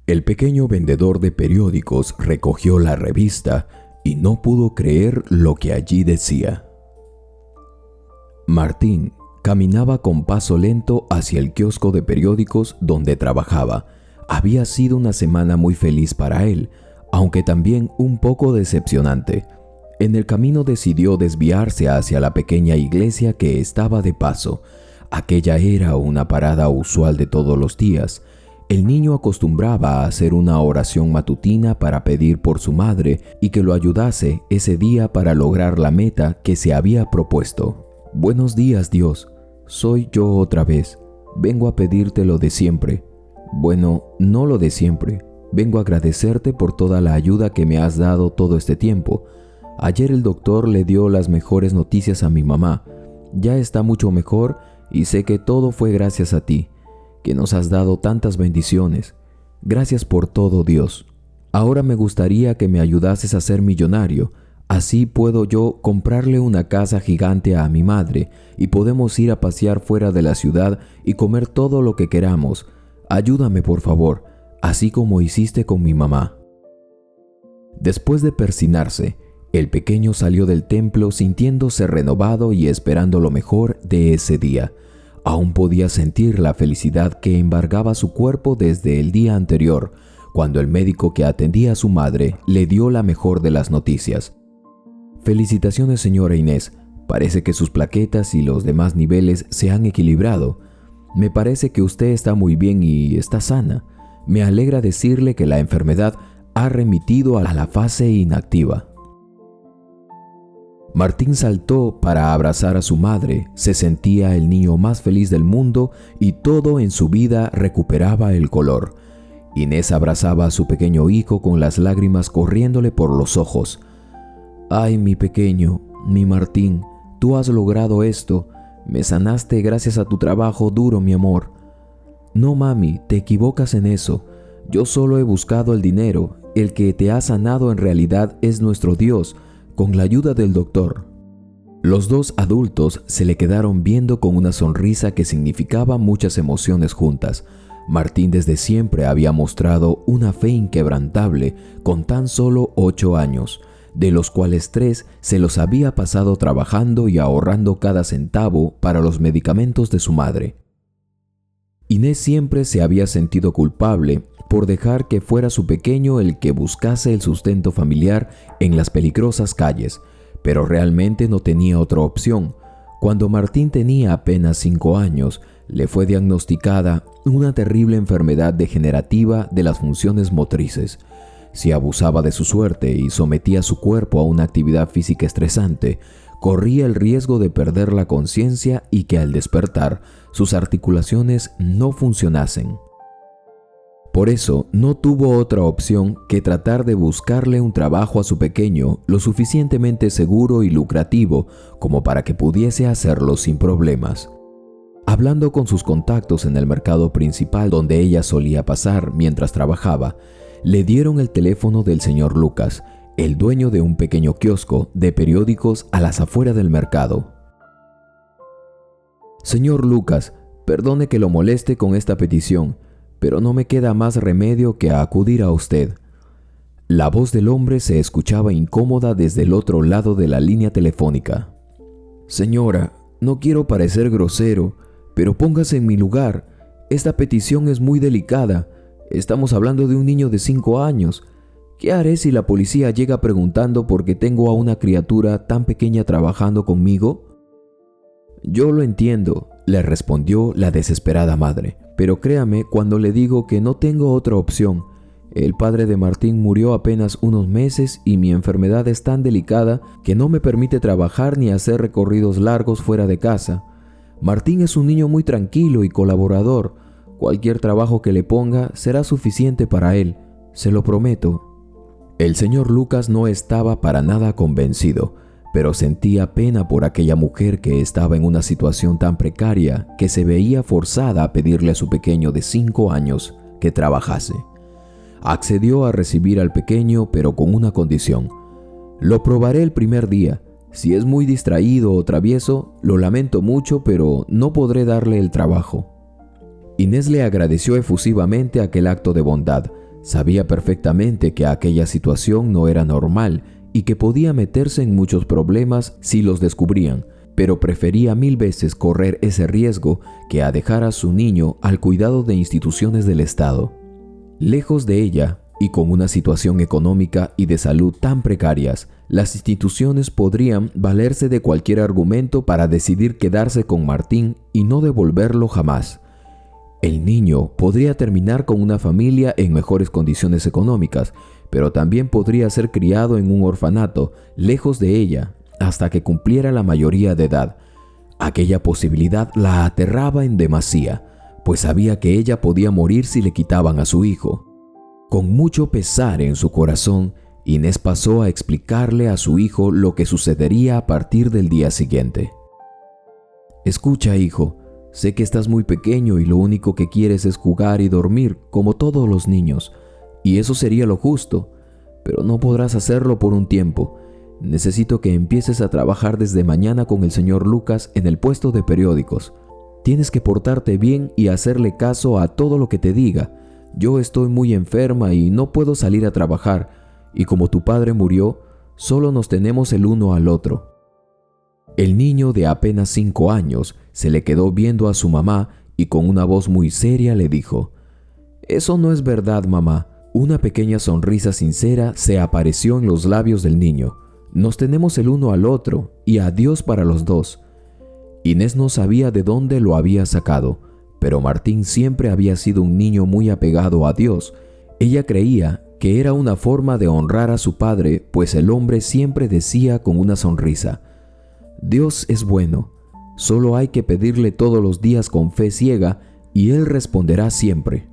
El pequeño vendedor de periódicos recogió la revista y no pudo creer lo que allí decía. Martín caminaba con paso lento hacia el kiosco de periódicos donde trabajaba. Había sido una semana muy feliz para él, aunque también un poco decepcionante. En el camino decidió desviarse hacia la pequeña iglesia que estaba de paso. Aquella era una parada usual de todos los días. El niño acostumbraba a hacer una oración matutina para pedir por su madre y que lo ayudase ese día para lograr la meta que se había propuesto. Buenos días, Dios. Soy yo otra vez. Vengo a pedirte lo de siempre. Bueno, no lo de siempre. Vengo a agradecerte por toda la ayuda que me has dado todo este tiempo. Ayer el doctor le dio las mejores noticias a mi mamá. Ya está mucho mejor y sé que todo fue gracias a ti, que nos has dado tantas bendiciones. Gracias por todo, Dios. Ahora me gustaría que me ayudases a ser millonario. Así puedo yo comprarle una casa gigante a mi madre y podemos ir a pasear fuera de la ciudad y comer todo lo que queramos. Ayúdame, por favor, así como hiciste con mi mamá. Después de persignarse, el pequeño salió del templo sintiéndose renovado y esperando lo mejor de ese día. Aún podía sentir la felicidad que embargaba su cuerpo desde el día anterior, cuando el médico que atendía a su madre le dio la mejor de las noticias. Felicitaciones, señora Inés. Parece que sus plaquetas y los demás niveles se han equilibrado. Me parece que usted está muy bien y está sana. Me alegra decirle que la enfermedad ha remitido a la fase inactiva. Martín saltó para abrazar a su madre. Se sentía el niño más feliz del mundo y todo en su vida recuperaba el color. Inés abrazaba a su pequeño hijo con las lágrimas corriéndole por los ojos. «Ay, mi pequeño, mi Martín, tú has logrado esto. Me sanaste gracias a tu trabajo duro, mi amor». «No, mami, te equivocas en eso. Yo solo he buscado el dinero. El que te ha sanado en realidad es nuestro Dios, con la ayuda del doctor». Los dos adultos se le quedaron viendo con una sonrisa que significaba muchas emociones juntas. Martín desde siempre había mostrado una fe inquebrantable con tan solo 8 años, de los cuales 3 se los había pasado trabajando y ahorrando cada centavo para los medicamentos de su madre. Inés siempre se había sentido culpable por dejar que fuera su pequeño el que buscase el sustento familiar en las peligrosas calles, pero realmente no tenía otra opción. Cuando Martín tenía apenas 5 años, le fue diagnosticada una terrible enfermedad degenerativa de las funciones motrices. Si abusaba de su suerte y sometía su cuerpo a una actividad física estresante, corría el riesgo de perder la conciencia y que al despertar sus articulaciones no funcionasen. Por eso no tuvo otra opción que tratar de buscarle un trabajo a su pequeño lo suficientemente seguro y lucrativo como para que pudiese hacerlo sin problemas. Hablando con sus contactos en el mercado principal donde ella solía pasar mientras trabajaba, le dieron el teléfono del señor Lucas, el dueño de un pequeño kiosco de periódicos a las afueras del mercado. «Señor Lucas, perdone que lo moleste con esta petición, pero no me queda más remedio que acudir a usted». La voz del hombre se escuchaba incómoda desde el otro lado de la línea telefónica. «Señora, no quiero parecer grosero, pero póngase en mi lugar. Esta petición es muy delicada. Estamos hablando de un niño de 5 años. ¿Qué haré si la policía llega preguntando por qué tengo a una criatura tan pequeña trabajando conmigo?» «Yo lo entiendo», le respondió la desesperada madre, «pero créame cuando le digo que no tengo otra opción. El padre de Martín murió apenas unos meses y mi enfermedad es tan delicada que no me permite trabajar ni hacer recorridos largos fuera de casa. Martín es un niño muy tranquilo y colaborador. Cualquier trabajo que le ponga será suficiente para él, se lo prometo». El señor Lucas no estaba para nada convencido, pero sentía pena por aquella mujer que estaba en una situación tan precaria que se veía forzada a pedirle a su pequeño de 5 años que trabajase. Accedió a recibir al pequeño, pero con una condición. «Lo probaré el primer día. Si es muy distraído o travieso, lo lamento mucho, pero no podré darle el trabajo». Inés le agradeció efusivamente aquel acto de bondad. Sabía perfectamente que aquella situación no era normal y que podía meterse en muchos problemas si los descubrían, pero prefería 1000 veces correr ese riesgo que a dejar a su niño al cuidado de instituciones del Estado. Lejos de ella, y con una situación económica y de salud tan precarias, las instituciones podrían valerse de cualquier argumento para decidir quedarse con Martín y no devolverlo jamás. El niño podría terminar con una familia en mejores condiciones económicas, pero también podría ser criado en un orfanato, lejos de ella, hasta que cumpliera la mayoría de edad. Aquella posibilidad la aterraba en demasía, pues sabía que ella podía morir si le quitaban a su hijo. Con mucho pesar en su corazón, Inés pasó a explicarle a su hijo lo que sucedería a partir del día siguiente. «Escucha, hijo, sé que estás muy pequeño y lo único que quieres es jugar y dormir, como todos los niños, y eso sería lo justo, pero no podrás hacerlo por un tiempo. Necesito que empieces a trabajar desde mañana con el señor Lucas en el puesto de periódicos. Tienes que portarte bien y hacerle caso a todo lo que te diga. Yo estoy muy enferma y no puedo salir a trabajar, y como tu padre murió, solo nos tenemos el uno al otro». El niño de apenas 5 años se le quedó viendo a su mamá y con una voz muy seria le dijo: «Eso no es verdad, mamá». Una pequeña sonrisa sincera se apareció en los labios del niño. «Nos tenemos el uno al otro y adiós para los dos». Inés no sabía de dónde lo había sacado, pero Martín siempre había sido un niño muy apegado a Dios. Ella creía que era una forma de honrar a su padre, pues el hombre siempre decía con una sonrisa: «Dios es bueno, solo hay que pedirle todos los días con fe ciega y Él responderá siempre».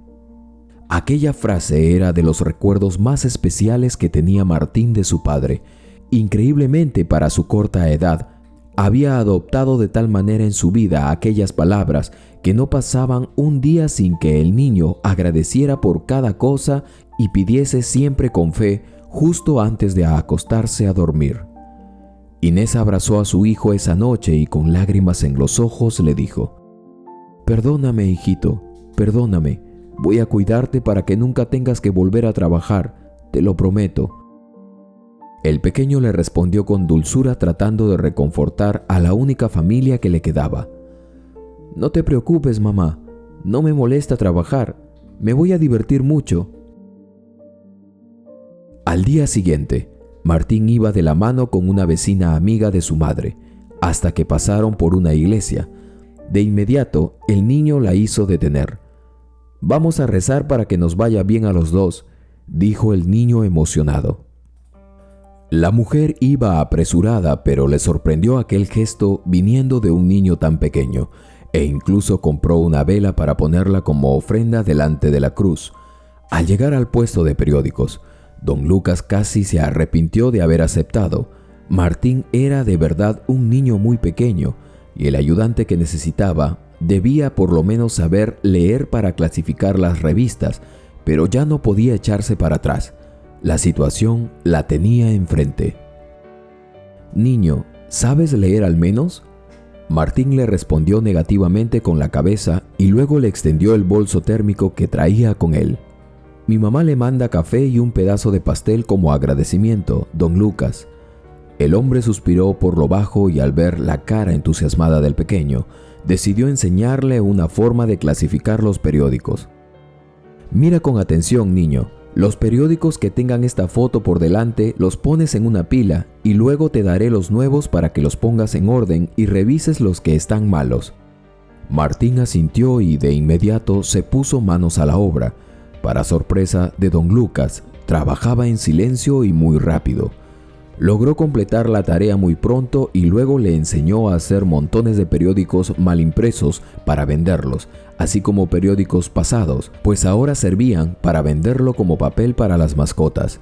Aquella frase era de los recuerdos más especiales que tenía Martín de su padre. Increíblemente, para su corta edad, había adoptado de tal manera en su vida aquellas palabras que no pasaban un día sin que el niño agradeciera por cada cosa y pidiese siempre con fe justo antes de acostarse a dormir. Inés abrazó a su hijo esa noche y con lágrimas en los ojos le dijo: «Perdóname, hijito, perdóname. Voy a cuidarte para que nunca tengas que volver a trabajar, te lo prometo». El pequeño le respondió con dulzura, tratando de reconfortar a la única familia que le quedaba: «No te preocupes, mamá, no me molesta trabajar, me voy a divertir mucho». Al día siguiente, Martín iba de la mano con una vecina amiga de su madre, hasta que pasaron por una iglesia. De inmediato, el niño la hizo detener. «Vamos a rezar para que nos vaya bien a los dos», dijo el niño emocionado. La mujer iba apresurada, pero le sorprendió aquel gesto viniendo de un niño tan pequeño, e incluso compró una vela para ponerla como ofrenda delante de la cruz. Al llegar al puesto de periódicos, don Lucas casi se arrepintió de haber aceptado. Martín era de verdad un niño muy pequeño, y el ayudante que necesitaba debía por lo menos saber leer para clasificar las revistas, pero ya no podía echarse para atrás. La situación la tenía enfrente. «Niño, ¿sabes leer al menos?». Martín le respondió negativamente con la cabeza y luego le extendió el bolso térmico que traía con él. «Mi mamá le manda café y un pedazo de pastel como agradecimiento, don Lucas». El hombre suspiró por lo bajo y al ver la cara entusiasmada del pequeño, decidió enseñarle una forma de clasificar los periódicos. «Mira con atención, niño. Los periódicos que tengan esta foto por delante los pones en una pila y luego te daré los nuevos para que los pongas en orden y revises los que están malos». Martín asintió y de inmediato se puso manos a la obra. Para sorpresa de don Lucas, trabajaba en silencio y muy rápido. Logró completar la tarea muy pronto y luego le enseñó a hacer montones de periódicos mal impresos para venderlos, así como periódicos pasados, pues ahora servían para venderlo como papel para las mascotas.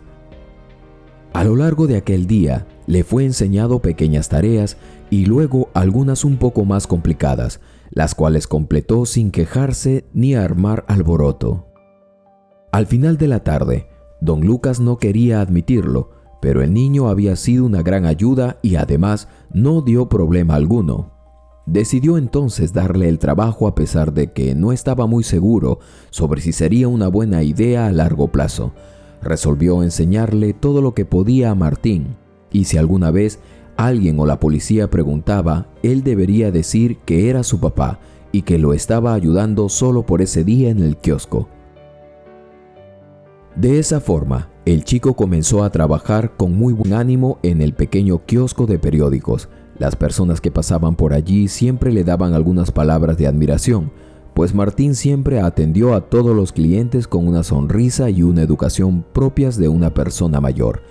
A lo largo de aquel día, le fue enseñado pequeñas tareas y luego algunas un poco más complicadas, las cuales completó sin quejarse ni armar alboroto. Al final de la tarde, don Lucas no quería admitirlo, pero el niño había sido una gran ayuda y además no dio problema alguno. Decidió entonces darle el trabajo a pesar de que no estaba muy seguro sobre si sería una buena idea a largo plazo. Resolvió enseñarle todo lo que podía a Martín, y si alguna vez alguien o la policía preguntaba, él debería decir que era su papá y que lo estaba ayudando solo por ese día en el kiosco. De esa forma, el chico comenzó a trabajar con muy buen ánimo en el pequeño kiosco de periódicos. Las personas que pasaban por allí siempre le daban algunas palabras de admiración, pues Martín siempre atendió a todos los clientes con una sonrisa y una educación propias de una persona mayor.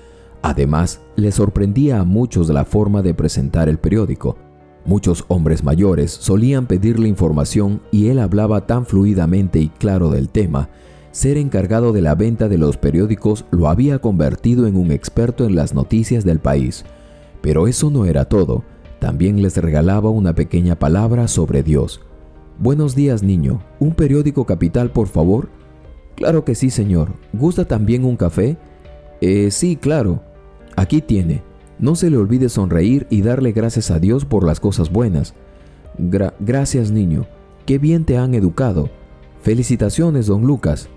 Además, le sorprendía a muchos la forma de presentar el periódico. Muchos hombres mayores solían pedirle información y él hablaba tan fluidamente y claro del tema. Ser encargado de la venta de los periódicos lo había convertido en un experto en las noticias del país. Pero eso no era todo. También les regalaba una pequeña palabra sobre Dios. «Buenos días, niño. ¿Un periódico Capital, por favor?» «Claro que sí, señor. ¿Gusta también un café?» Sí, claro. Aquí tiene. No se le olvide sonreír y darle gracias a Dios por las cosas buenas». Gracias, niño. Qué bien te han educado. Felicitaciones, don Lucas».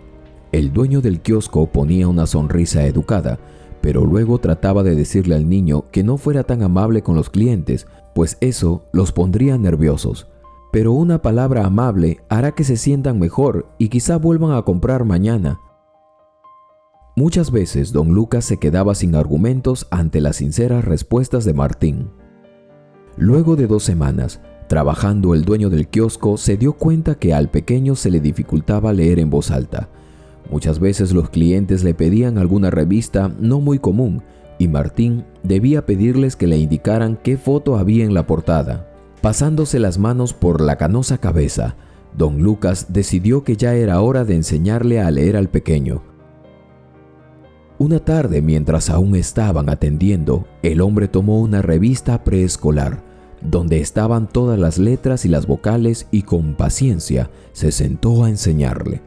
El dueño del kiosco ponía una sonrisa educada, pero luego trataba de decirle al niño que no fuera tan amable con los clientes, pues eso los pondría nerviosos. Pero una palabra amable hará que se sientan mejor y quizá vuelvan a comprar mañana. Muchas veces don Lucas se quedaba sin argumentos ante las sinceras respuestas de Martín. Luego de 2 semanas, trabajando, el dueño del kiosco se dio cuenta que al pequeño se le dificultaba leer en voz alta. Muchas veces los clientes le pedían alguna revista no muy común y Martín debía pedirles que le indicaran qué foto había en la portada. Pasándose las manos por la canosa cabeza, don Lucas decidió que ya era hora de enseñarle a leer al pequeño. Una tarde, mientras aún estaban atendiendo, el hombre tomó una revista preescolar, donde estaban todas las letras y las vocales, y con paciencia se sentó a enseñarle.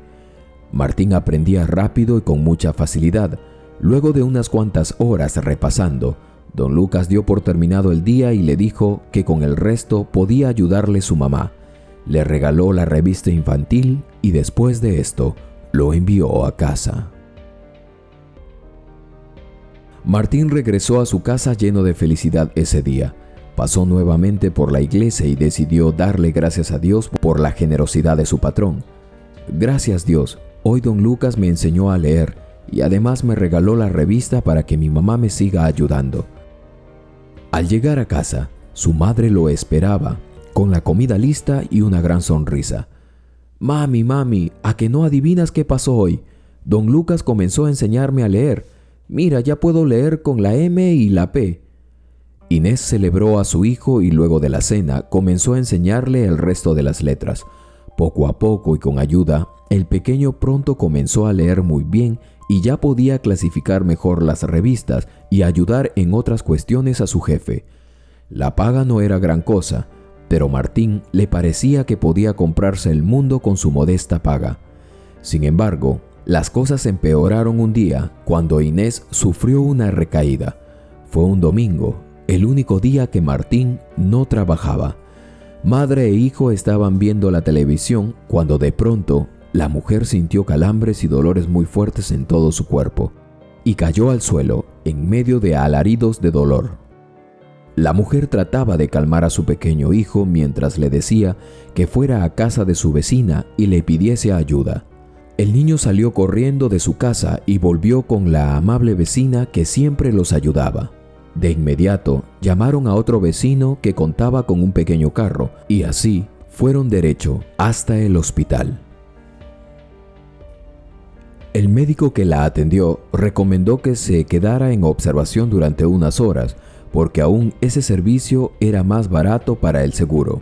Martín aprendía rápido y con mucha facilidad. Luego de unas cuantas horas repasando, don Lucas dio por terminado el día y le dijo que con el resto podía ayudarle su mamá. Le regaló la revista infantil y después de esto lo envió a casa. Martín regresó a su casa lleno de felicidad ese día. Pasó nuevamente por la iglesia y decidió darle gracias a Dios por la generosidad de su patrón. «Gracias, Dios. Hoy don Lucas me enseñó a leer y además me regaló la revista para que mi mamá me siga ayudando». Al llegar a casa, su madre lo esperaba, con la comida lista y una gran sonrisa. Mami, ¿a que no adivinas qué pasó hoy? Don Lucas comenzó a enseñarme a leer. Mira, ya puedo leer con la M y la P». Inés celebró a su hijo y luego de la cena comenzó a enseñarle el resto de las letras. Poco a poco y con ayuda, el pequeño pronto comenzó a leer muy bien y ya podía clasificar mejor las revistas y ayudar en otras cuestiones a su jefe. La paga no era gran cosa, pero Martín le parecía que podía comprarse el mundo con su modesta paga. Sin embargo, las cosas empeoraron un día cuando Inés sufrió una recaída. Fue un domingo, el único día que Martín no trabajaba. Madre e hijo estaban viendo la televisión cuando de pronto la mujer sintió calambres y dolores muy fuertes en todo su cuerpo y cayó al suelo en medio de alaridos de dolor. La mujer trataba de calmar a su pequeño hijo mientras le decía que fuera a casa de su vecina y le pidiese ayuda. El niño salió corriendo de su casa y volvió con la amable vecina que siempre los ayudaba. De inmediato llamaron a otro vecino que contaba con un pequeño carro y así fueron derecho hasta el hospital. El médico que la atendió recomendó que se quedara en observación durante unas horas porque aún ese servicio era más barato para el seguro.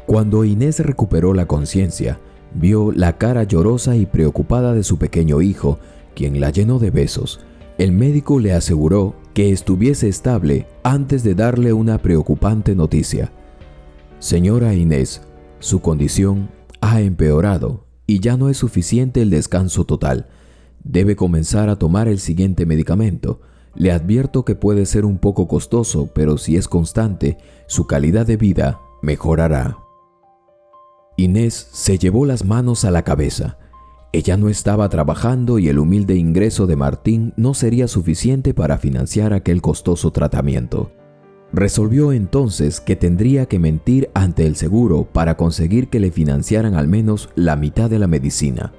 Cuando Inés recuperó la conciencia, vio la cara llorosa y preocupada de su pequeño hijo, quien la llenó de besos. El médico le aseguró que estuviese estable antes de darle una preocupante noticia. «Señora Inés, su condición ha empeorado y ya no es suficiente el descanso total. Debe comenzar a tomar el siguiente medicamento. Le advierto que puede ser un poco costoso, pero si es constante, su calidad de vida mejorará. Inés se llevó las manos a la cabeza. Ella no estaba trabajando y el humilde ingreso de Martín no sería suficiente para financiar aquel costoso tratamiento. Resolvió entonces que tendría que mentir ante el seguro para conseguir que le financiaran al menos la mitad de la medicina.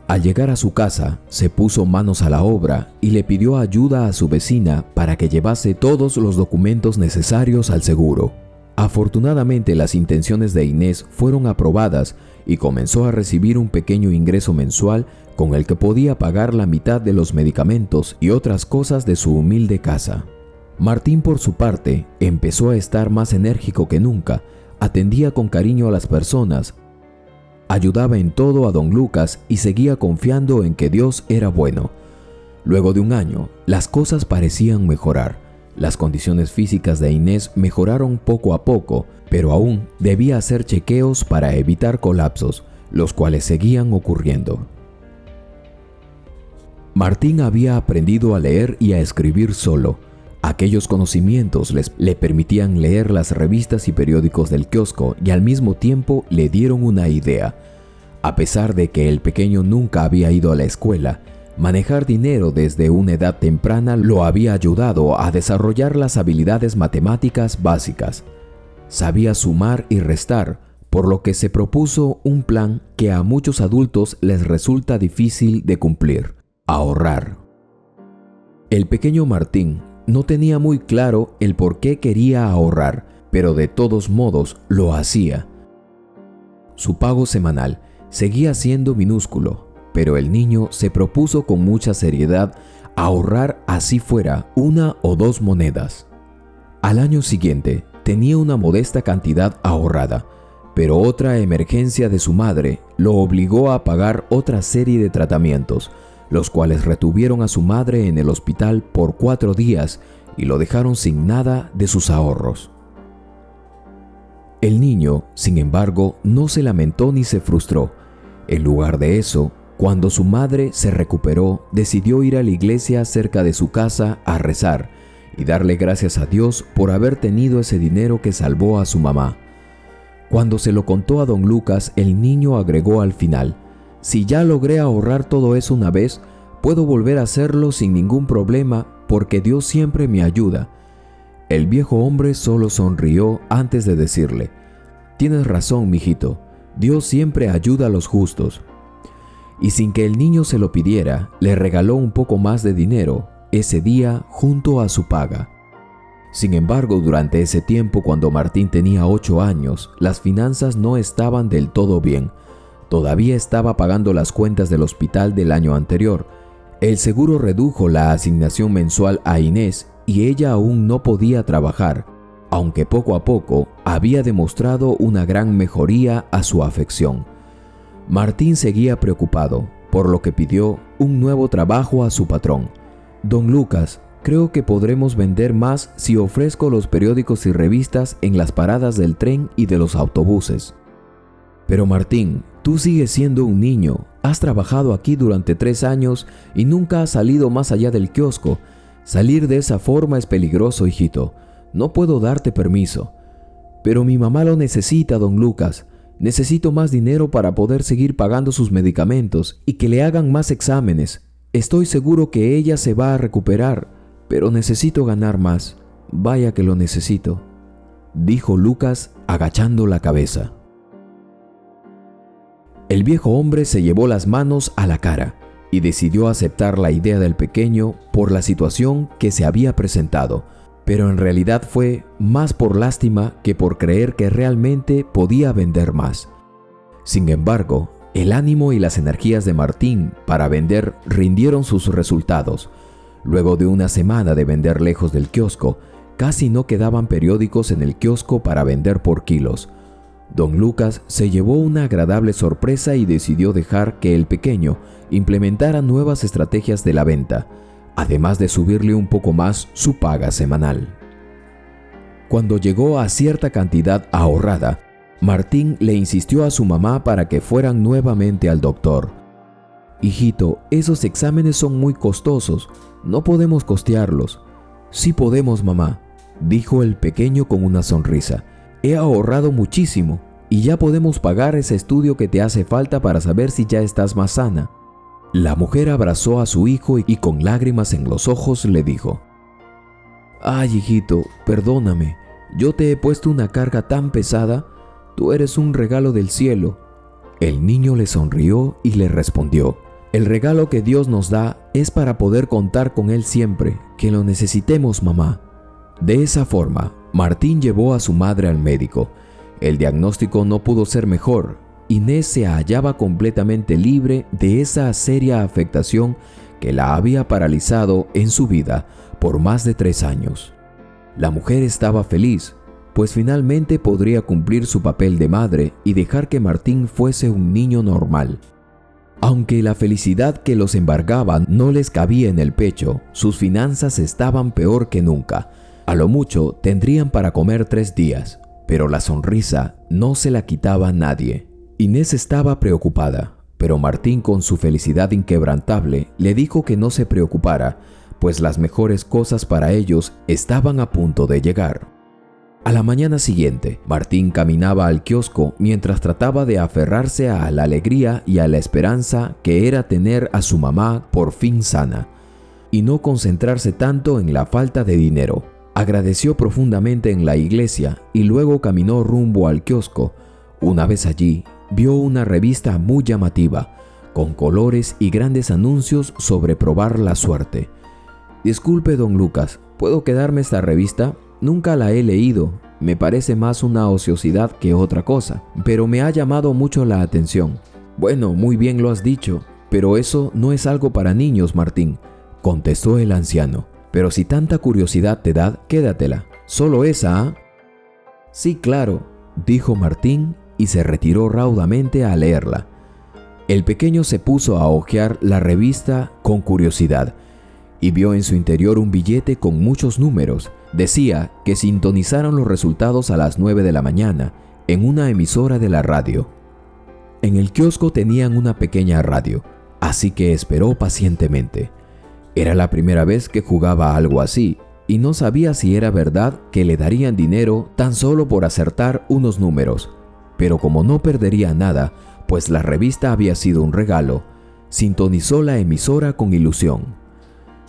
Al llegar a su casa, se puso manos a la obra y le pidió ayuda a su vecina para que llevase todos los documentos necesarios al seguro. Afortunadamente, las intenciones de Inés fueron aprobadas y comenzó a recibir un pequeño ingreso mensual con el que podía pagar la mitad de los medicamentos y otras cosas de su humilde casa. Martín, por su parte, empezó a estar más enérgico que nunca, atendía con cariño a las personas, ayudaba en todo a don Lucas y seguía confiando en que Dios era bueno. Luego de un año, las cosas parecían mejorar. Las condiciones físicas de Inés mejoraron poco a poco, pero aún debía hacer chequeos para evitar colapsos, los cuales seguían ocurriendo. Martín había aprendido a leer y a escribir solo. Aquellos conocimientos le permitían leer las revistas y periódicos del kiosco y al mismo tiempo le dieron una idea. A pesar de que el pequeño nunca había ido a la escuela, manejar dinero desde una edad temprana lo había ayudado a desarrollar las habilidades matemáticas básicas. Sabía sumar y restar, por lo que se propuso un plan que a muchos adultos les resulta difícil de cumplir: ahorrar. El pequeño Martín no tenía muy claro el por qué quería ahorrar, pero de todos modos lo hacía. Su pago semanal seguía siendo minúsculo, pero el niño se propuso con mucha seriedad ahorrar, así fuera 1 o 2 monedas. Al año siguiente tenía una modesta cantidad ahorrada, pero otra emergencia de su madre lo obligó a pagar otra serie de tratamientos, los cuales retuvieron a su madre en el hospital por 4 días y lo dejaron sin nada de sus ahorros. El niño, sin embargo, no se lamentó ni se frustró. En lugar de eso, cuando su madre se recuperó, decidió ir a la iglesia cerca de su casa a rezar y darle gracias a Dios por haber tenido ese dinero que salvó a su mamá. Cuando se lo contó a don Lucas, el niño agregó al final: «Si ya logré ahorrar todo eso una vez, puedo volver a hacerlo sin ningún problema porque Dios siempre me ayuda». El viejo hombre solo sonrió antes de decirle: «Tienes razón, mijito, Dios siempre ayuda a los justos». Y sin que el niño se lo pidiera, le regaló un poco más de dinero ese día junto a su paga. Sin embargo, durante ese tiempo, cuando Martín tenía 8 años, las finanzas no estaban del todo bien. Todavía estaba pagando las cuentas del hospital del año anterior. El seguro redujo la asignación mensual a Inés y ella aún no podía trabajar, aunque poco a poco había demostrado una gran mejoría a su afección. Martín seguía preocupado, por lo que pidió un nuevo trabajo a su patrón. «Don Lucas, creo que podremos vender más si ofrezco los periódicos y revistas en las paradas del tren y de los autobuses». «Pero Martín, tú sigues siendo un niño, has trabajado aquí durante 3 años y nunca has salido más allá del kiosco. Salir de esa forma es peligroso, hijito. No puedo darte permiso». «Pero mi mamá lo necesita, don Lucas. Necesito más dinero para poder seguir pagando sus medicamentos y que le hagan más exámenes. Estoy seguro que ella se va a recuperar, pero necesito ganar más. Vaya que lo necesito», dijo Lucas agachando la cabeza. El viejo hombre se llevó las manos a la cara y decidió aceptar la idea del pequeño por la situación que se había presentado, pero en realidad fue más por lástima que por creer que realmente podía vender más. Sin embargo, el ánimo y las energías de Martín para vender rindieron sus resultados. Luego de una semana de vender lejos del kiosco, casi no quedaban periódicos en el kiosco para vender por kilos. Don Lucas se llevó una agradable sorpresa y decidió dejar que el pequeño implementara nuevas estrategias de la venta, además de subirle un poco más su paga semanal. Cuando llegó a cierta cantidad ahorrada, Martín le insistió a su mamá para que fueran nuevamente al doctor. Hijito, esos exámenes son muy costosos. No podemos costearlos. Sí podemos, mamá, dijo el pequeño con una sonrisa. He ahorrado muchísimo y ya podemos pagar ese estudio que te hace falta para saber si ya estás más sana. La mujer abrazó a su hijo y con lágrimas en los ojos le dijo: Ay, hijito, perdóname. Yo te he puesto una carga tan pesada. Tú eres un regalo del cielo. El niño le sonrió y le respondió: El regalo que Dios nos da es para poder contar con Él siempre que lo necesitemos, mamá. De esa forma, Martín llevó a su madre al médico. El diagnóstico no pudo ser mejor. Inés se hallaba completamente libre de esa seria afectación que la había paralizado en su vida por más de 3 años. La mujer estaba feliz, pues finalmente podría cumplir su papel de madre y dejar que Martín fuese un niño normal. Aunque la felicidad que los embargaba no les cabía en el pecho, sus finanzas estaban peor que nunca. A lo mucho tendrían para comer 3 días, pero la sonrisa no se la quitaba a nadie. Inés estaba preocupada, pero Martín, con su felicidad inquebrantable, le dijo que no se preocupara, pues las mejores cosas para ellos estaban a punto de llegar. A la mañana siguiente, Martín caminaba al kiosco mientras trataba de aferrarse a la alegría y a la esperanza que era tener a su mamá por fin sana, y no concentrarse tanto en la falta de dinero. Agradeció profundamente en la iglesia y luego caminó rumbo al kiosco. Una vez allí, vio una revista muy llamativa, con colores y grandes anuncios sobre probar la suerte. Disculpe, don Lucas, ¿puedo quedarme esta revista? Nunca la he leído, me parece más una ociosidad que otra cosa, pero me ha llamado mucho la atención. Bueno, muy bien lo has dicho, pero eso no es algo para niños, Martín, contestó el anciano. Pero si tanta curiosidad te da, quédatela. ¿Solo esa, ah? Sí, claro, dijo Martín y se retiró raudamente a leerla. El pequeño se puso a hojear la revista con curiosidad y vio en su interior un billete con muchos números. Decía que sintonizaron los resultados a las 9 de la mañana en una emisora de la radio. En el kiosco tenían una pequeña radio, así que esperó pacientemente. Era la primera vez que jugaba algo así y no sabía si era verdad que le darían dinero tan solo por acertar unos números. Pero como no perdería nada, pues la revista había sido un regalo, sintonizó la emisora con ilusión.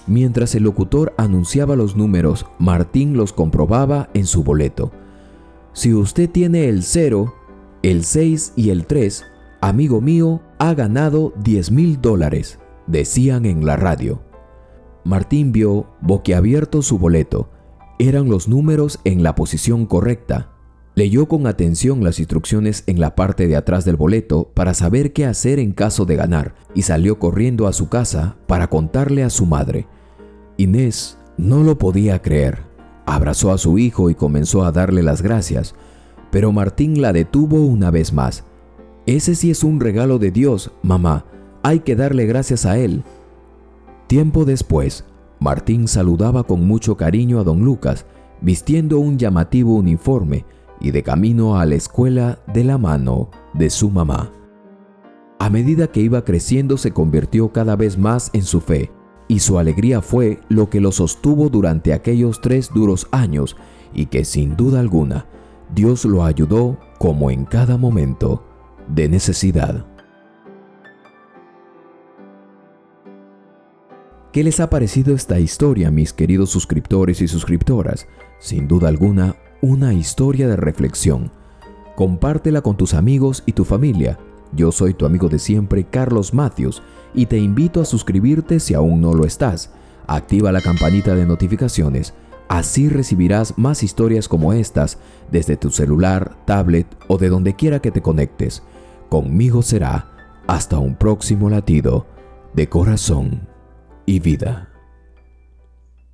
Mientras el locutor anunciaba los números, Martín los comprobaba en su boleto. Si usted tiene el 0, el 6 y el 3, amigo mío, ha ganado $10,000, decían en la radio. Martín vio boquiabierto su boleto. Eran los números en la posición correcta. Leyó con atención las instrucciones en la parte de atrás del boleto para saber qué hacer en caso de ganar y salió corriendo a su casa para contarle a su madre. Inés no lo podía creer. Abrazó a su hijo y comenzó a darle las gracias, pero Martín la detuvo una vez más. Ese sí es un regalo de Dios, mamá. Hay que darle gracias a Él. Tiempo después, Martín saludaba con mucho cariño a don Lucas, vistiendo un llamativo uniforme y de camino a la escuela de la mano de su mamá. A medida que iba creciendo, se convirtió cada vez más en su fe, y su alegría fue lo que lo sostuvo durante aquellos 3 duros años y que sin duda alguna Dios lo ayudó como en cada momento de necesidad. ¿Qué les ha parecido esta historia, mis queridos suscriptores y suscriptoras? Sin duda alguna, una historia de reflexión. Compártela con tus amigos y tu familia. Yo soy tu amigo de siempre, Carlos Matthews, y te invito a suscribirte si aún no lo estás. Activa la campanita de notificaciones, así recibirás más historias como estas desde tu celular, tablet o de donde quiera que te conectes. Conmigo será hasta un próximo latido de corazón y vida.